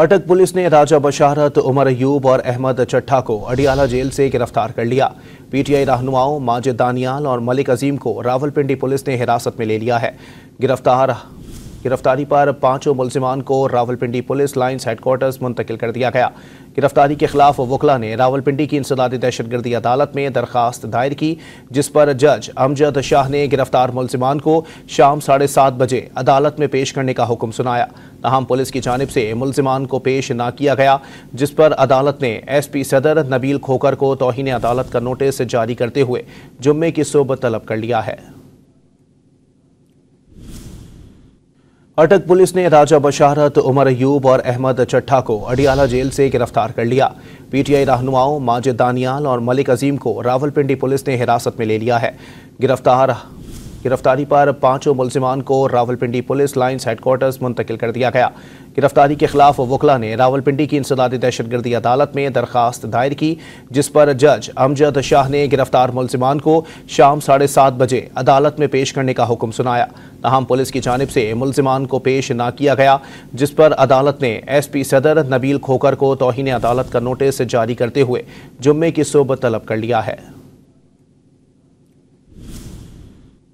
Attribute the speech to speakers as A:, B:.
A: अटक पुलिस ने राजा बशारत, उमर अयूब और अहमद चट्ठा को अडियाला जेल से गिरफ्तार कर लिया। पीटीआई रहनुमाओं माजिद दानियाल और मलिक अजीम को रावलपिंडी पुलिस ने हिरासत में ले लिया है। गिरफ्तारी पर पांचों मुलजिमान को रावलपिंडी पुलिस लाइन्स हेडक्वार्टर्स मुंतकिल कर दिया गया। गिरफ्तारी के खिलाफ वकला ने रावलपिंडी की इंसदादी दहशतगर्दी अदालत में दरखास्त दायर की, जिस पर जज अमजद शाह ने गिरफ्तार मुलजिमान को शाम 7:30 बजे अदालत में पेश करने का हुक्म सुनाया। तहम पुलिस की जानिब से मुलजिमान को पेश न किया गया, जिस पर अदालत ने SP सदर नबील खोकर को तौहीन अदालत का नोटिस जारी करते हुए जुम्मे की सुबह तलब कर लिया है। अटक पुलिस ने राजा बशारत, उमर अयूब और अहमद चट्ठा को अडियाला जेल से गिरफ्तार कर लिया। पीटीआई रहनुमाओं माजिद दानियाल और मलिक अजीम को रावलपिंडी पुलिस ने हिरासत में ले लिया है। गिरफ्तारी पर पांचों मुलजिमान को रावलपिंडी पुलिस लाइन्स हेडक्वार्टर्स मुंतकिल कर दिया गया। गिरफ्तारी के खिलाफ वकला ने रावलपिंडी की इंसदादी दहशतगर्दी अदालत में दरखास्त दायर की, जिस पर जज अमजद शाह ने गिरफ्तार मुलजिमान को शाम 7:30 बजे अदालत में पेश करने का हुक्म सुनाया। तहम पुलिस की जानिब से मुलजिमान को पेश न किया गया, जिस पर अदालत ने SP सदर नबील खोकर को तौहीन अदालत का नोटिस जारी करते हुए जुम्मे की सुबह तलब कर लिया है।